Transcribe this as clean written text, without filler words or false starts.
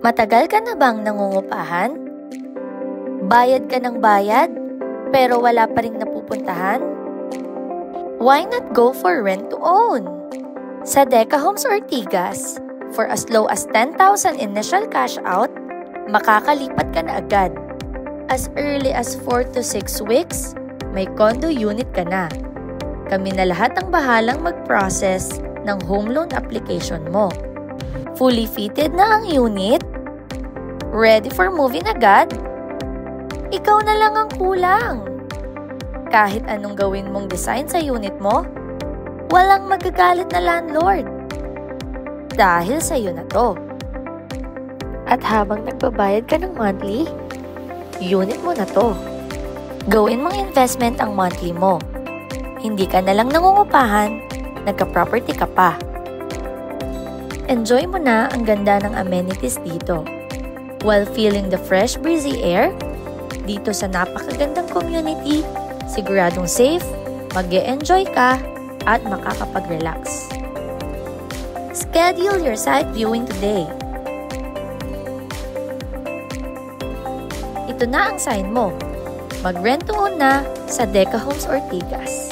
Matagal ka na bang nangungupahan? Bayad ka ng bayad, pero wala pa ring napupuntahan? Why not go for rent to own? Sa Deca Homes Ortigas, for as low as 10,000 initial cash out, makakalipat ka na agad. As early as 4 to 6 weeks, may condo unit ka na. Kami na lahat ang bahalang mag-process ng home loan application mo. Fully fitted na ang unit? Ready for moving agad? Ikaw na lang ang kulang. Kahit anong gawin mong design sa unit mo, walang magagalit na landlord. Dahil sa'yo na to. At habang nagbabayad ka ng monthly, unit mo na to. Gawin mong investment ang monthly mo. Hindi ka na lang nangungupahan, nagka-property ka pa. Enjoy mo na ang ganda ng amenities dito. While feeling the fresh breezy air, dito sa napakagandang community, siguradong safe, mag-e-enjoy ka, at makakapag-relax. Schedule your site viewing today. Ito na ang sign mo. Mag-rent to own na sa Deca Homes Ortigas.